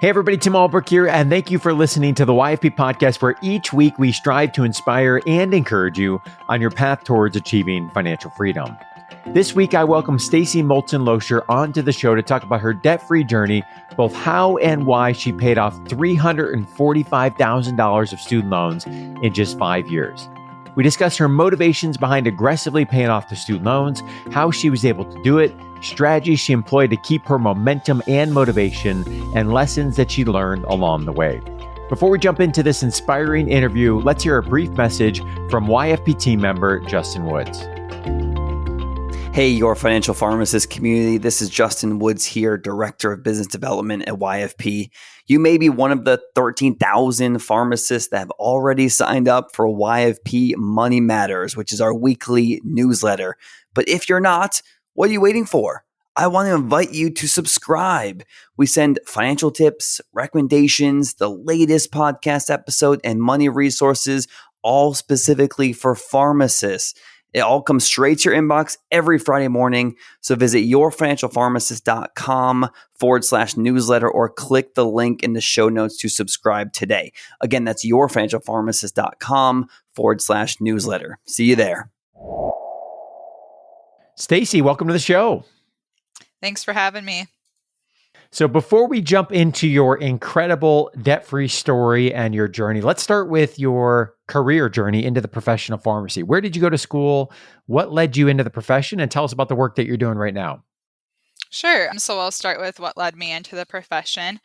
Hey everybody, Tim Albrecht here, and thank you for listening to the YFP podcast, where each week we strive to inspire and encourage you on your path towards achieving financial freedom. This week, I welcome Stacie Moltzan Loescher onto the show to talk about her debt-free journey, both how and why she paid off $345,000 of student loans in just 5 years. We discuss her motivations behind aggressively paying off the student loans, how she was able to do it, strategies she employed to keep her momentum and motivation, and lessons that she learned along the way. Before we jump into this inspiring interview, let's hear a brief message from YFP team member Justin Woods. Hey, your financial pharmacist community. This is Justin Woods here, Director of Business Development at YFP. You may be one of the 13,000 pharmacists that have already signed up for YFP Money Matters, which is our weekly newsletter. But if you're not, what are you waiting for? I want to invite you to subscribe. We send financial tips, recommendations, the latest podcast episode, and money resources, all specifically for pharmacists. It all comes straight to your inbox every Friday morning. So visit yourfinancialpharmacist.com/newsletter or click the link in the show notes to subscribe today. Again, that's yourfinancialpharmacist.com/newsletter. See you there. Stacie, welcome to the show. Thanks for having me. So before we jump into your incredible debt-free story and your journey, let's start with your career journey into the profession of pharmacy. Where did you go to school? What led you into the profession? And tell us about the work that you're doing right now. Sure. So I'll start with what led me into the profession.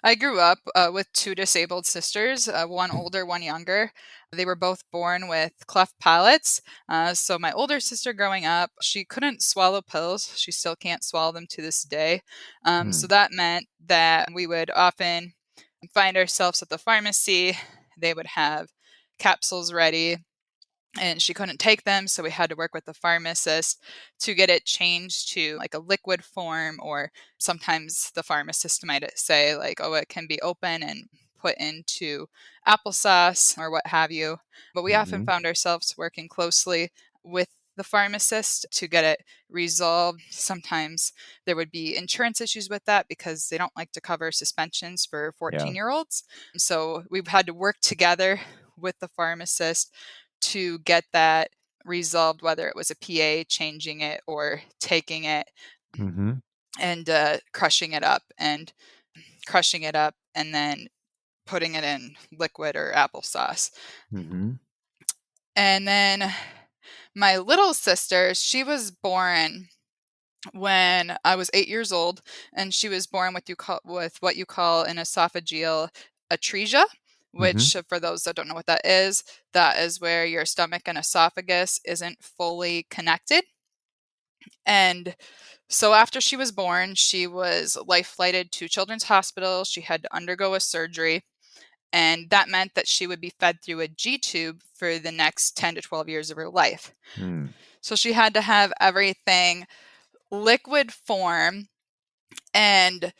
I grew up with two disabled sisters, one older, one younger. They were both born with cleft palates. So my older sister growing up, she couldn't swallow pills. She still can't swallow them to this day. So that meant that we would often find ourselves at the pharmacy. They would have capsules ready, and she couldn't take them, so we had to work with the pharmacist to get it changed to like a liquid form, or sometimes the pharmacist might say like, oh, it can be open and put into applesauce or what have you. But we often found ourselves working closely with the pharmacist to get it resolved. Sometimes there would be insurance issues with that because they don't like to cover suspensions for 14-year-olds. So we've had to work together with the pharmacist to get that resolved, whether it was a PA changing it or taking it and crushing it up and then putting it in liquid or applesauce. And then my little sister, she was born when I was 8 years old, and she was born with what you call an esophageal atresia, which for those that don't know what that is where your stomach and esophagus isn't fully connected. And so after she was born, she was life-flighted to Children's Hospital. She had to undergo a surgery, and that meant that she would be fed through a G-tube for the next 10 to 12 years of her life. So she had to have everything liquid form, and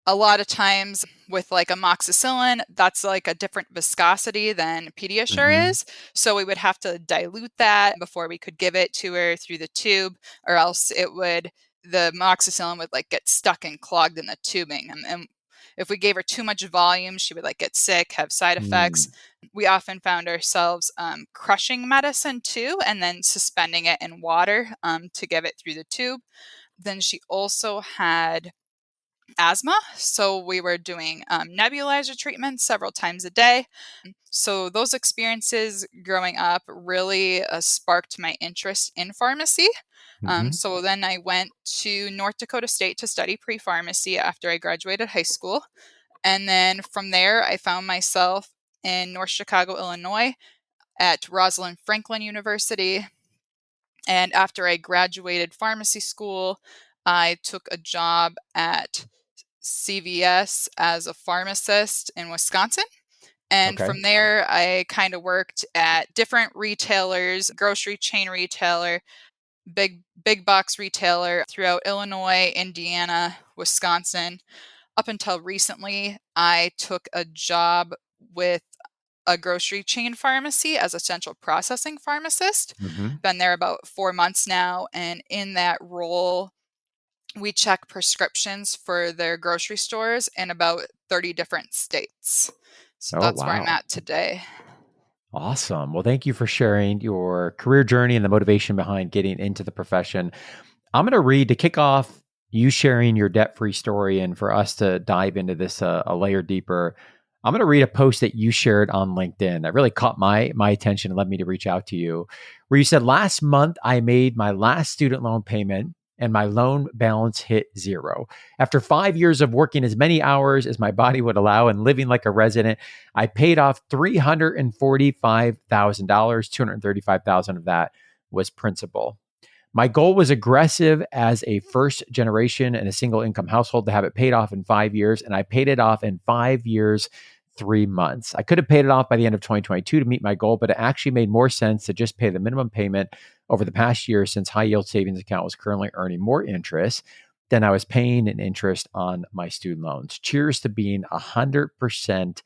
a lot of times with like amoxicillin, that's like a different viscosity than Pediasure is. So we would have to dilute that before we could give it to her through the tube, or else the amoxicillin would like get stuck and clogged in the tubing. And if we gave her too much volume, she would like get sick, have side effects. We often found ourselves crushing medicine too, and then suspending it in water to give it through the tube. Then she also had asthma, so we were doing nebulizer treatments several times a day. So those experiences growing up really sparked my interest in pharmacy. So then I went to North Dakota State to study pre-pharmacy after I graduated high school. And then from there, I found myself in North Chicago, Illinois at Rosalind Franklin University. And after I graduated pharmacy school, I took a job at CVS as a pharmacist in Wisconsin. And from there, I kind of worked at different retailers, grocery chain retailer, big box retailer throughout Illinois, Indiana, Wisconsin. Up until recently, I took a job with a grocery chain pharmacy as a central processing pharmacist. Been there about 4 months now. And in that role, we check prescriptions for their grocery stores in about 30 different states. So Oh, that's where I'm wow. at today. Awesome. Well, thank you for sharing your career journey and the motivation behind getting into the profession. I'm going to read to kick off you sharing your debt-free story and for us to dive into this a layer deeper. I'm going to read a post that you shared on LinkedIn that really caught my attention and led me to reach out to you, where you said, last month, I made my last student loan payment and my loan balance hit zero. After 5 years of working as many hours as my body would allow and living like a resident, I paid off $345,000. $235,000 of that was principal. My goal was aggressive as a first generation in a single income household to have it paid off in 5 years, and I paid it off in 5 years, 3 months. I could have paid it off by the end of 2022 to meet my goal, but it actually made more sense to just pay the minimum payment over the past year since high yield savings account was currently earning more interest than I was paying in interest on my student loans. Cheers to being 100%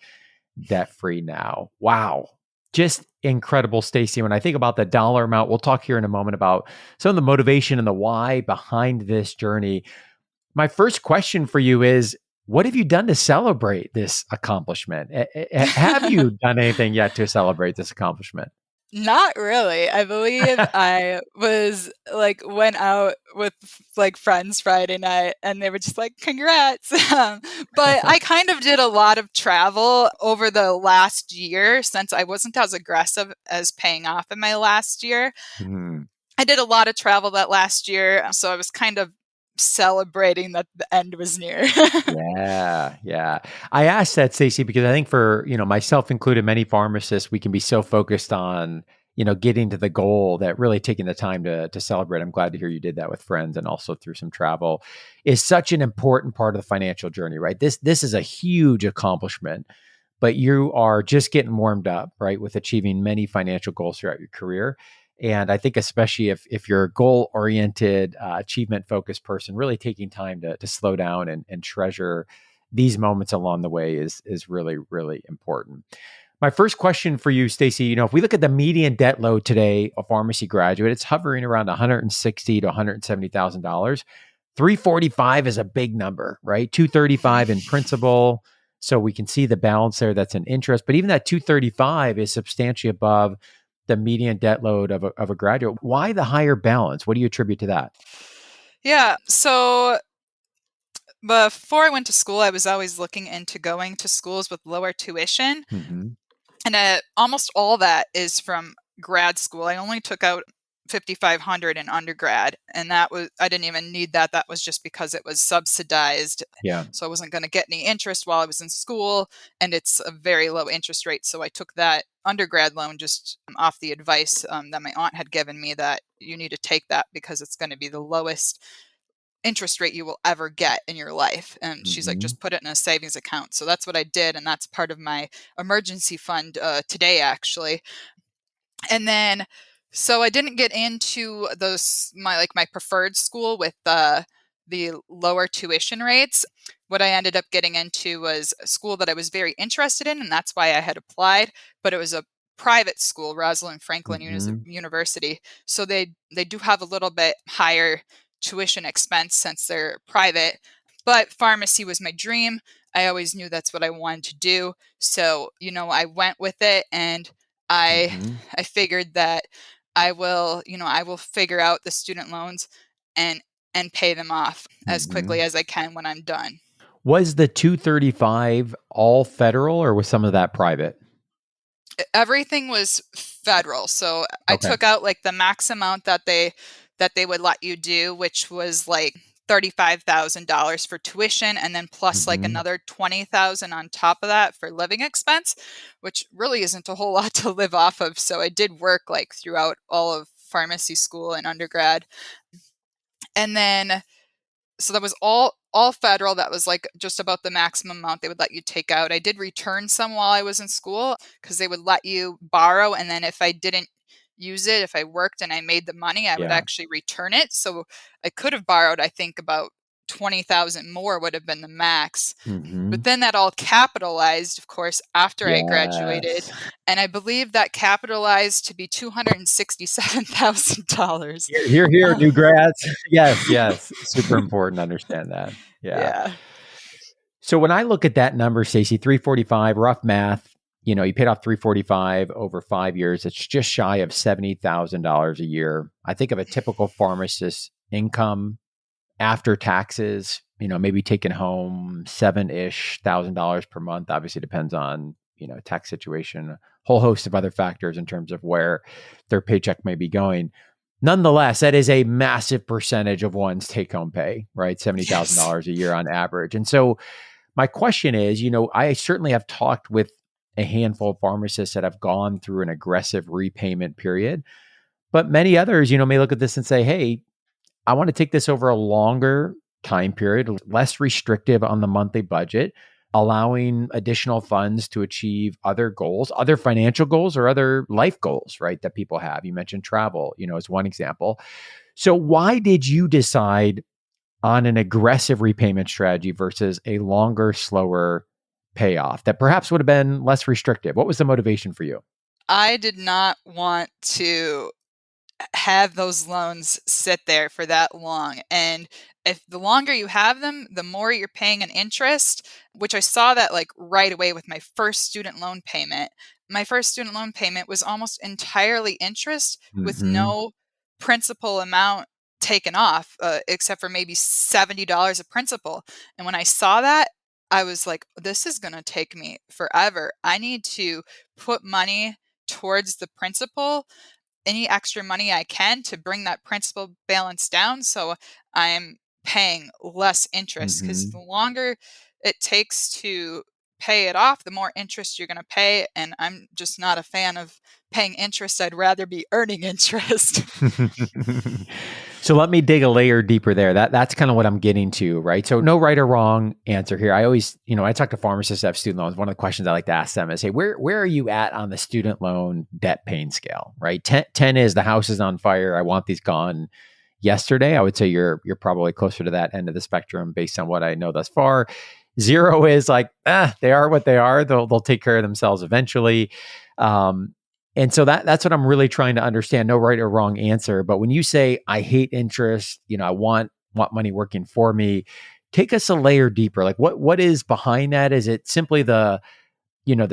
debt free now. Wow. Just incredible, Stacie. When I think about the dollar amount, we'll talk here in a moment about some of the motivation and the why behind this journey. My first question for you is, what have you done to celebrate this accomplishment? Have you done anything yet to celebrate this accomplishment? Not really. I believe I was went out with friends Friday night and they were just like, congrats. But I kind of did a lot of travel over the last year since I wasn't as aggressive as paying off in my last year. Mhm. I did a lot of travel that last year. So I was kind of celebrating that the end was near. Yeah. I asked that, Stacie, because I think for, myself included, many pharmacists, we can be so focused on, getting to the goal that really taking the time to celebrate. I'm glad to hear you did that with friends and also through some travel is such an important part of the financial journey, right? This is a huge accomplishment, but you are just getting warmed up, right, with achieving many financial goals throughout your career. And I think especially if you're a goal oriented, achievement focused person, really taking time to slow down and treasure these moments along the way is really, really important. My first question for you, Stacie, if we look at the median debt load today, a pharmacy graduate, it's hovering around $160,000 to $170,000. 345 is a big number, right? 235 in principal. So we can see the balance there. That's an interest. But even that 235 is substantially above the median debt load of a graduate. Why the higher balance? What do you attribute to that? Yeah. So before I went to school, I was always looking into going to schools with lower tuition. Mm-hmm. And almost all that is from grad school. I only took out 5,500 in undergrad, and I didn't even need that. That was just because it was subsidized. Yeah. So I wasn't going to get any interest while I was in school, and it's a very low interest rate. So I took that undergrad loan just off the advice that my aunt had given me, that you need to take that because it's going to be the lowest interest rate you will ever get in your life. And she's like, Mm-hmm. just put it in a savings account. So that's what I did. And that's part of my emergency fund today, actually. And then, so I didn't get into my preferred school with the lower tuition rates. What I ended up getting into was a school that I was very interested in, and that's why I had applied. But it was a private school, Rosalind Franklin Mm-hmm. University. So they do have a little bit higher tuition expense since they're private. But pharmacy was my dream. I always knew that's what I wanted to do. So, I went with it, and I Mm-hmm. I figured that I will figure out the student loans and pay them off as Mm-hmm. quickly as I can when I'm done. Was the 235 all federal or was some of that private? Everything was federal. So I Okay. took out the max amount that they would let you do, which was $35,000 for tuition, and then plus Mm-hmm. another 20,000 on top of that for living expense, which really isn't a whole lot to live off of. So I did work throughout all of pharmacy school and undergrad. And then so that was all federal. That was just about the maximum amount they would let you take out. I did return some while I was in school because they would let you borrow, and then if I didn't use it, if I worked and I made the money, I would Yeah. actually return it. So I could have borrowed, I think, about 20,000 more would have been the max. Mm-hmm. But then that all capitalized, of course, after I graduated. Yes. And I believe that capitalized to be $267,000. Here, new grads. Yes. Super important to understand that. Yeah. Yeah. So when I look at that number, Stacie, 345, rough math, you paid off 345 over 5 years. It's just shy of $70,000 a year. I think of a typical pharmacist income after taxes, maybe taking home $7-ish thousand dollars per month. Obviously depends on, tax situation, a whole host of other factors in terms of where their paycheck may be going. Nonetheless, that is a massive percentage of one's take home pay, right? $70,000 a year on average. And so my question is, I certainly have talked with a handful of pharmacists that have gone through an aggressive repayment period, but many others, may look at this and say, hey, I want to take this over a longer time period, less restrictive on the monthly budget, allowing additional funds to achieve other goals, other financial goals or other life goals, right? That people have. You mentioned travel, as one example. So why did you decide on an aggressive repayment strategy versus a longer, slower payoff that perhaps would have been less restrictive? What was the motivation for you? I did not want to have those loans sit there for that long. And if the longer you have them, the more you're paying an interest, which I saw that like right away with my first student loan payment. My first student loan payment was almost entirely interest with Mm-hmm. no principal amount taken off, except for maybe $70 of principal. And when I saw that, I was like, this is going to take me forever. I need to put money towards the principal, any extra money I can to bring that principal balance down so I'm paying less interest, because Mm-hmm. the longer it takes to pay it off, the more interest you're going to pay. And I'm just not a fan of paying interest. I'd rather be earning interest. So let me dig a layer deeper there. That's kind of what I'm getting to, right? So no right or wrong answer here. I always, I talk to pharmacists that have student loans. One of the questions I like to ask them is, hey, where are you at on the student loan debt paying scale, right? 10 is the house is on fire. I want these gone yesterday. I would say you're probably closer to that end of the spectrum based on what I know thus far. 0 is like, they are what they are. They'll take care of themselves eventually. And so that's what I'm really trying to understand. No right or wrong answer. But when you say I hate interest, I want money working for me, take us a layer deeper. Like what is behind that? Is it simply the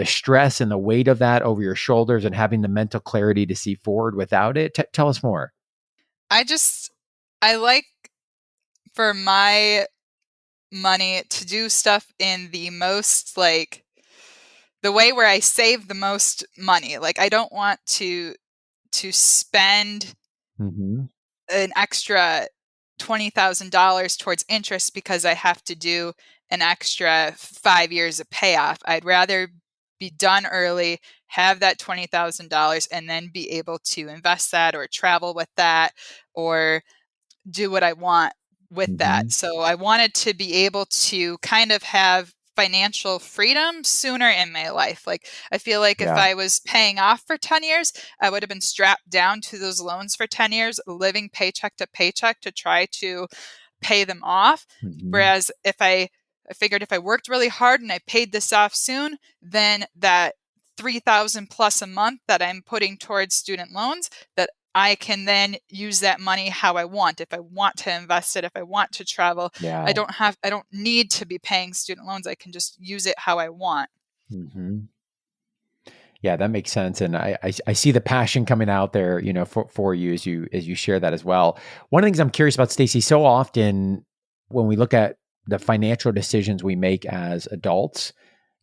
stress and the weight of that over your shoulders and having the mental clarity to see forward without it? Tell us more. I like for my money to do stuff in the most like the way where I save the most money. Like I don't want to spend Mm-hmm. an extra $20,000 towards interest because I have to do an extra 5 years of payoff. I'd rather be done early, have that $20,000 and then be able to invest that or travel with that or do what I want with Mm-hmm. that. So I wanted to be able to kind of have financial freedom sooner in my life. Like I feel like if Yeah. I was paying off for 10 years, I would have been strapped down to those loans for 10 years, living paycheck to paycheck to try to pay them off. Mm-hmm. Whereas I figured if I worked really hard and I paid this off soon, then that 3,000 plus a month that I'm putting towards student loans, that I can then use that money how I want. If I want to invest it, if I want to travel, Yeah. I don't need to be paying student loans. I can just use it how I want. Mm-hmm. Yeah, that makes sense, and I see the passion coming out there, for you as you share that as well. One of the things I'm curious about, Stacie, so often when we look at the financial decisions we make as adults,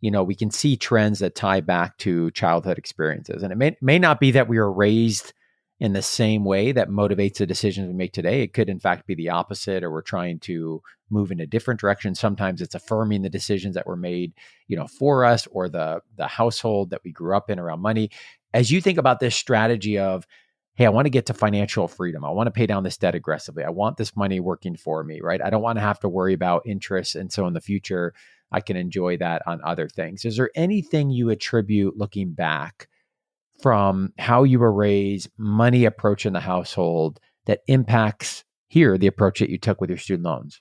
we can see trends that tie back to childhood experiences, and it may not be that we were raised in the same way that motivates the decisions we make today. It could, in fact, be the opposite, or we're trying to move in a different direction. Sometimes it's affirming the decisions that were made, for us, or the household that we grew up in around money. As you think about this strategy of, hey, I want to get to financial freedom. I want to pay down this debt aggressively. I want this money working for me, right? I don't want to have to worry about interest. And so in the future, I can enjoy that on other things. Is there anything you attribute looking back from how you were raised, money approach in the household that impacts here the approach that you took with your student loans?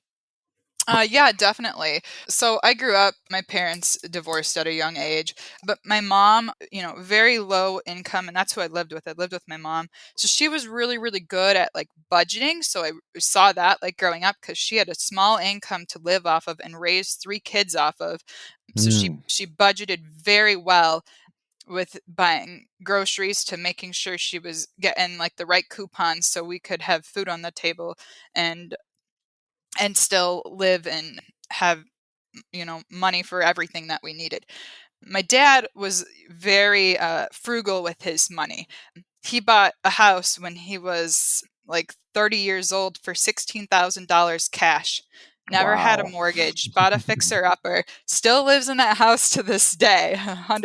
Yeah, definitely. So I grew up, my parents divorced at a young age, but my mom, very low income, and that's who I lived with. I lived with my mom. So she was really, really good at like budgeting. So I saw that like growing up because she had a small income to live off of and raise three kids off of. So she Mm, she budgeted very well with buying groceries to making sure she was getting like the right coupons so we could have food on the table and still live and have money for everything that we needed. My dad was very frugal with his money. He bought a house when he was like 30 years old for $16,000 cash. Never had a wow. mortgage, bought a fixer upper, still lives in that house to this day.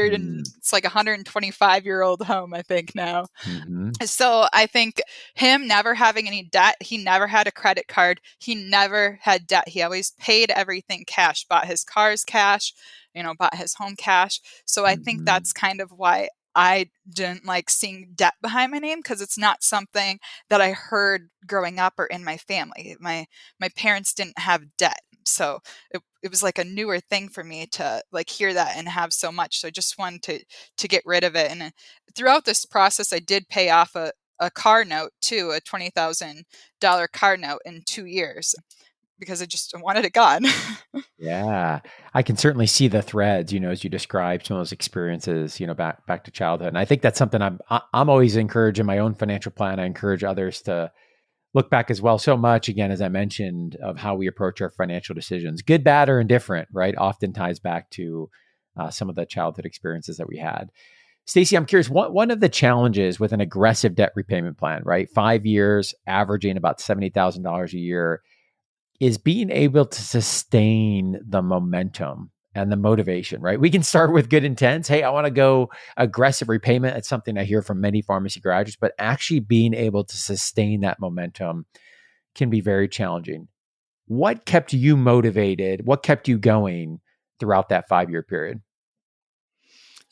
Mm, It's like a 125-year-old home, I think now. mhm, So I think him never having any debt, he never had a credit card, he never had debt. He always paid everything cash, bought his cars cash, bought his home cash. So I think mhm, that's kind of why I didn't like seeing debt behind my name because it's not something that I heard growing up or in my family. My parents didn't have debt. So it was like a newer thing for me to like hear that and have so much. So I just wanted to get rid of it. And throughout this process, I did pay off a car note too, a $20,000 car note in 2 years because I just wanted it gone. yeah. I can certainly see the threads, as you described some of those experiences, back to childhood. And I think that's something I'm always encouraging my own financial plan. I encourage others to look back as well. So much, again, as I mentioned, of how we approach our financial decisions, good, bad, or indifferent, right? Often ties back to some of the childhood experiences that we had. Stacie, I'm curious, one of the challenges with an aggressive debt repayment plan, right? 5 years, averaging about $70,000 a year, is being able to sustain the momentum and the motivation, right? We can start with good intents. Hey, I want to go aggressive repayment. That's something I hear from many pharmacy graduates, but actually being able to sustain that momentum can be very challenging. What kept you motivated? What kept you going throughout that 5 year period?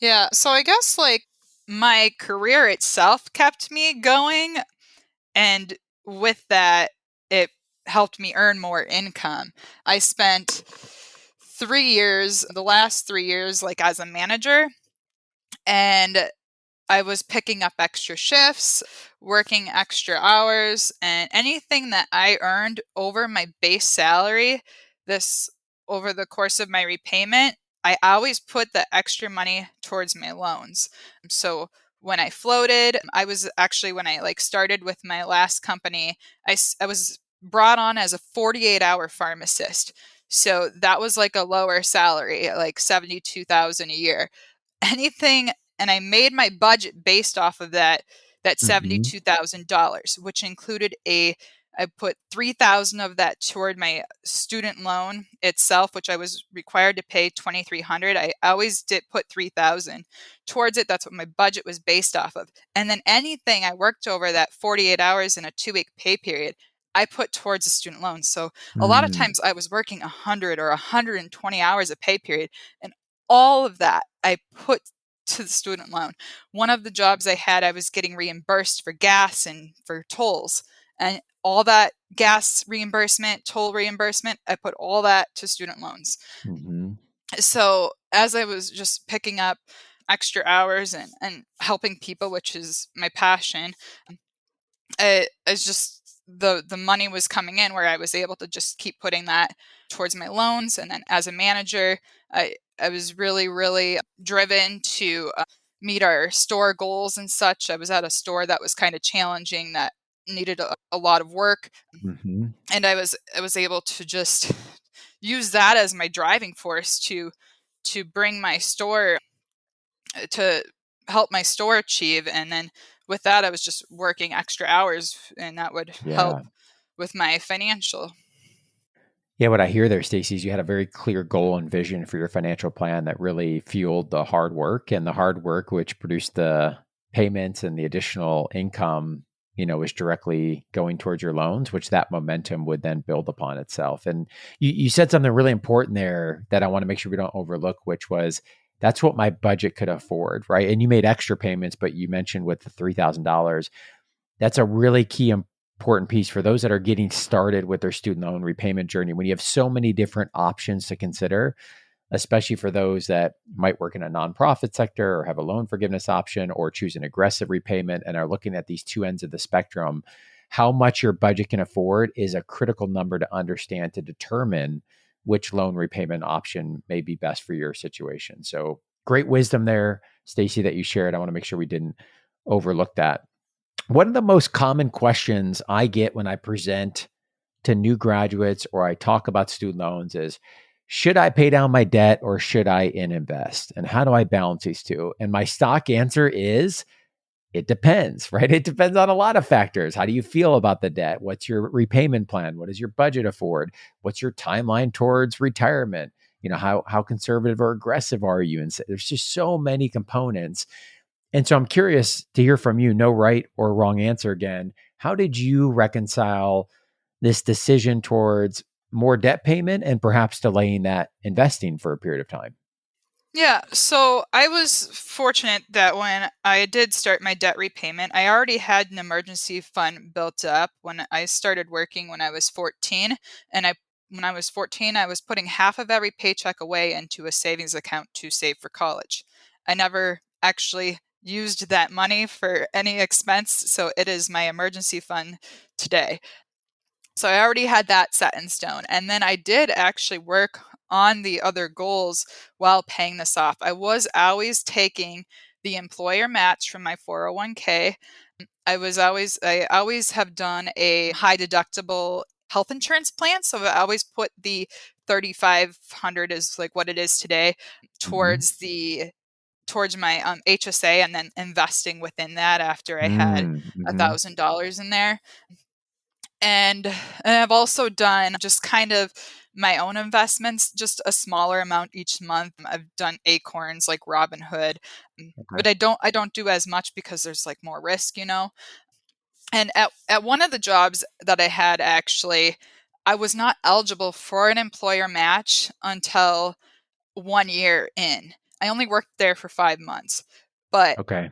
Yeah, so I guess like my career itself kept me going, and with that, it helped me earn more income. I spent 3 years, the last 3 years, like as a manager, and I was picking up extra shifts, working extra hours, and anything that I earned over my base salary this over the course of my repayment, I always put the extra money towards my loans. So when I floated, I was actually when I like started with my last company, I was brought on as a 48-hour pharmacist. So that was like a lower salary, like 72,000 a year. Anything, and I made my budget based off of that Mm-hmm. $72,000, which included I put 3,000 of that toward my student loan itself, which I was required to pay 2,300. I always did put 3,000 towards it. That's what my budget was based off of. And then anything I worked over that 48 hours in a 2 week pay period, I put towards a student loan. So a lot of Mm, times I was working 100 or 120 hours a pay period, and all of that I put to the student loan. One of the jobs I had, I was getting reimbursed for gas and for tolls. And all that gas reimbursement, toll reimbursement, I put all that to student loans. mm-hmm. So as I was just picking up extra hours and helping people, which is my passion, it's just the money was coming in where I was able to just keep putting that towards my loans. And then as a manager, I was really, really driven to meet our store goals and such. I was at a store that was kind of challenging, that needed a lot of work, Mm-hmm. and I was able to just use that as my driving force to bring my store to help my store achieve. And then with that, I was just working extra hours, and that would help Yeah. with my financial. Yeah, what I hear there, Stacey, is you had a very clear goal and vision for your financial plan that really fueled the hard work, and the hard work which produced the payments and the additional income, is directly going towards your loans, which that momentum would then build upon itself. And you said something really important there that I want to make sure we don't overlook, which was that's what my budget could afford, right? And you made extra payments, but you mentioned with the $3,000, that's a really key important piece for those that are getting started with their student loan repayment journey. When you have so many different options to consider, especially for those that might work in a nonprofit sector or have a loan forgiveness option or choose an aggressive repayment and are looking at these two ends of the spectrum, how much your budget can afford is a critical number to understand to determine which loan repayment option may be best for your situation. So great wisdom there, Stacie, that you shared. I want to make sure we didn't overlook that. One of the most common questions I get when I present to new graduates or I talk about student loans is, should I pay down my debt or should I invest? And how do I balance these two? And my stock answer is, it depends, right? It depends on a lot of factors. How do you feel about the debt? What's your repayment plan? What does your budget afford? What's your timeline towards retirement? How conservative or aggressive are you? And so there's just so many components. And so I'm curious to hear from you, no right or wrong answer again. How did you reconcile this decision towards more debt payment and perhaps delaying that investing for a period of time? Yeah, so I was fortunate that when I did start my debt repayment, I already had an emergency fund built up when I started working when I was 14. And when I was 14, I was putting half of every paycheck away into a savings account to save for college. I never actually used that money for any expense, so it is my emergency fund today. So I already had that set in stone. And then I did actually work on the other goals while paying this off. I was always taking the employer match from my 401k. I always have done a high deductible health insurance plan. So I always put the 3,500 is like what it is today Mm-hmm. towards my HSA, and then investing within that after I had Mm-hmm. $1,000 in there. And I've also done just kind of my own investments, just a smaller amount each month. I've done acorns like Robinhood, Okay. but I don't do as much because there's like more risk. And at one of the jobs that I had, actually, I was not eligible for an employer match until 1 year in. I only worked there for 5 months. But Okay.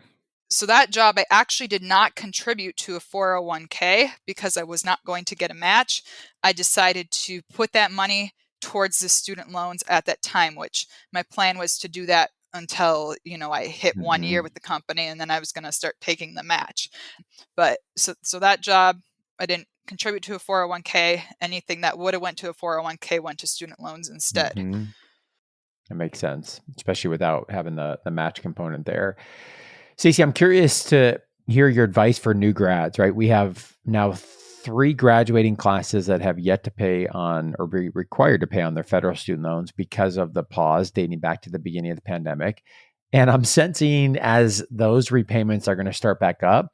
so that job, I actually did not contribute to a 401k because I was not going to get a match. I decided to put that money towards the student loans at that time, which my plan was to do that until, I hit 1 year Mm-hmm. with the company, and then I was going to start taking the match. But so that job, I didn't contribute to a 401k. Anything that would have went to a 401k went to student loans instead. Mm-hmm. That makes sense, especially without having the match component there. Stacie, I'm curious to hear your advice for new grads, right? We have now 3 graduating classes that have yet to pay on or be required to pay on their federal student loans because of the pause dating back to the beginning of the pandemic. And I'm sensing as those repayments are going to start back up,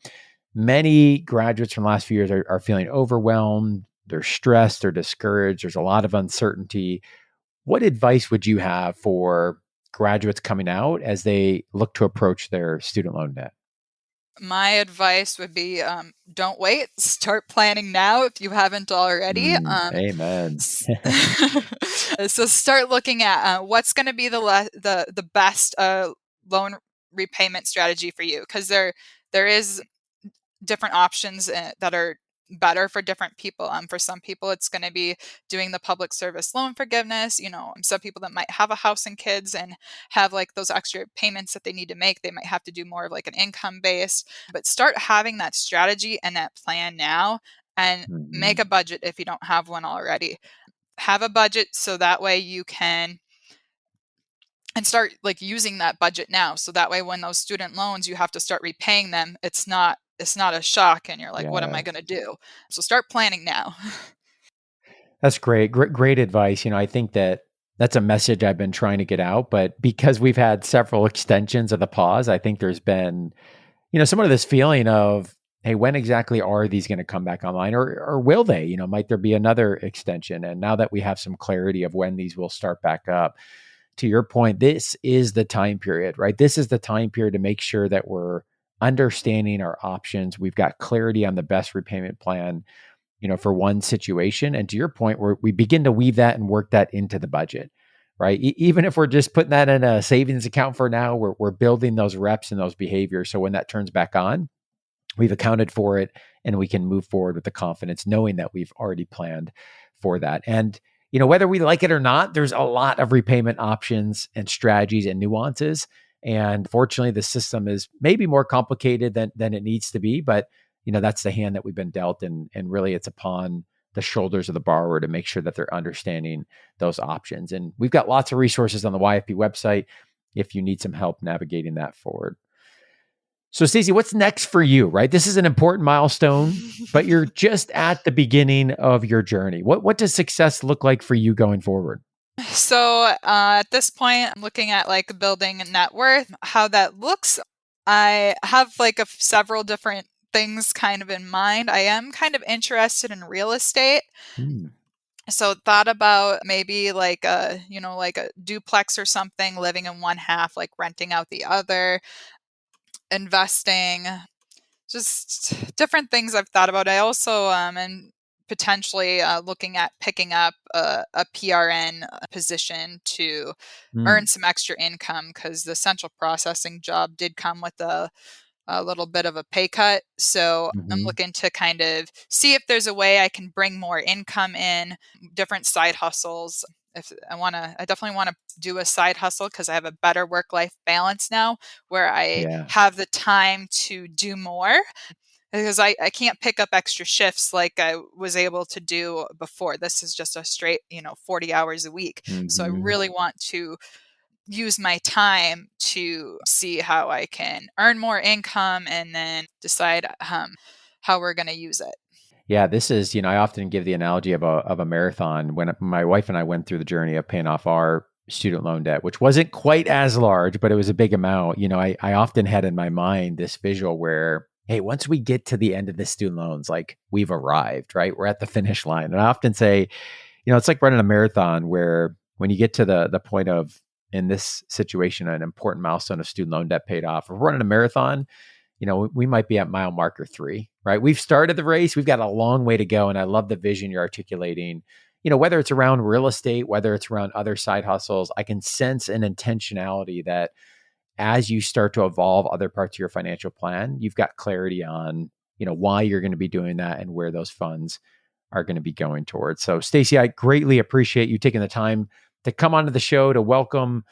many graduates from the last few years are feeling overwhelmed. They're stressed, they're discouraged. There's a lot of uncertainty. What advice would you have for graduates coming out as they look to approach their student loan debt? My advice would be, don't wait. Start planning now if you haven't already. Amen. So start looking at what's going to be the best loan repayment strategy for you, because there is different options that are better for different people. For some people, it's going to be doing the public service loan forgiveness. Some people that might have a house and kids and have like those extra payments that they need to make, they might have to do more of like an income base. But start having that strategy and that plan now, and make Mhm. a budget if you don't have one already. Have a budget so that way you can and start like using that budget now, so that way when those student loans you have to start repaying them, it's not a shock and you're like, what am I going to Yes. do? So start planning now. That's great. Great advice. I think that that's a message I've been trying to get out, but because we've had several extensions of the pause, I think there's been, somewhat of this feeling of, hey, when exactly are these going to come back online or will they? Might there be another extension? And now that we have some clarity of when these will start back up, to your point, this is the time period, right? This is the time period to make sure that we're understanding our options. We've got clarity on the best repayment plan, for one situation. And to your point, we begin to weave that and work that into the budget, right? Even if we're just putting that in a savings account for now, we're building those reps and those behaviors. So when that turns back on, we've accounted for it, and we can move forward with the confidence knowing that we've already planned for that. And whether we like it or not, there's a lot of repayment options and strategies and nuances. And fortunately, the system is maybe more complicated than it needs to be, but that's the hand that we've been dealt, and really it's upon the shoulders of the borrower to make sure that they're understanding those options. And we've got lots of resources on the YFP website if you need some help navigating that forward. So Stacie, what's next for you, right? This is an important milestone, but you're just at the beginning of your journey. What does success look like for you going forward? So at this point, I'm looking at like building net worth, how that looks. I have like several different things kind of in mind. I am kind of interested in real estate. So thought about maybe like a duplex or something, living in one half, like renting out the other, investing, just different things I've thought about. I also am potentially looking at picking up a PRN position to earn some extra income, because the central processing job did come with a little bit of a pay cut. So I'm looking to kind of see if there's a way I can bring more income in, different side hustles. If I definitely want to do a side hustle, because I have a better work-life balance now, where I have the time to do more, because I can't pick up extra shifts like I was able to do before. This is just a straight, 40 hours a week. So I really want to use my time to see how I can earn more income, and then decide how we're going to use it. Yeah, this is, I often give the analogy of a marathon. When my wife and I went through the journey of paying off our student loan debt, which wasn't quite as large, but it was a big amount. I often had in my mind this visual where, hey, once we get to the end of the student loans, like we've arrived, right? We're at the finish line. And I often say, it's like running a marathon, where when you get to the point of, in this situation, an important milestone of student loan debt paid off, if we're running a marathon, we might be at mile marker 3, right? We've started the race. We've got a long way to go. And I love the vision you're articulating, whether it's around real estate, whether it's around other side hustles. I can sense an intentionality that as you start to evolve other parts of your financial plan, you've got clarity on, why you're going to be doing that and where those funds are going to be going towards. So Stacie, I greatly appreciate you taking the time to come onto the show to welcome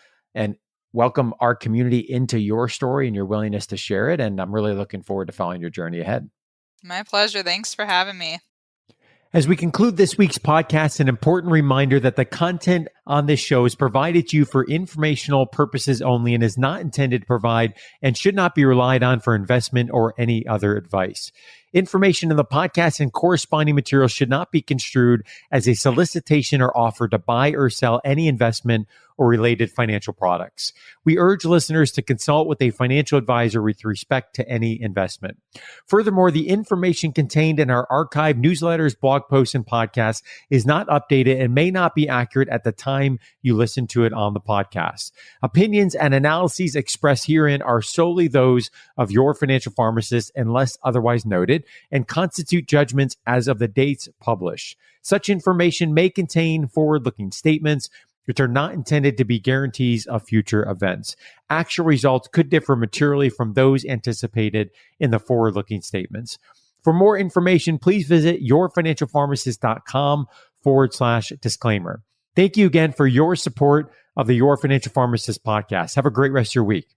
our community into your story and your willingness to share it. And I'm really looking forward to following your journey ahead. My pleasure. Thanks for having me. As we conclude this week's podcast, an important reminder that the content on this show is provided to you for informational purposes only and is not intended to provide and should not be relied on for investment or any other advice. Information in the podcast and corresponding materials should not be construed as a solicitation or offer to buy or sell any investment or related financial products. We urge listeners to consult with a financial advisor with respect to any investment. Furthermore, the information contained in our archived newsletters, blog posts, and podcasts is not updated and may not be accurate at the time you listen to it on the podcast. Opinions and analyses expressed herein are solely those of your financial pharmacist unless otherwise noted, and constitute judgments as of the dates published. Such information may contain forward-looking statements which are not intended to be guarantees of future events. Actual results could differ materially from those anticipated in the forward-looking statements. For more information, please visit yourfinancialpharmacist.com/disclaimer. Thank you again for your support of the Your Financial Pharmacist podcast. Have a great rest of your week.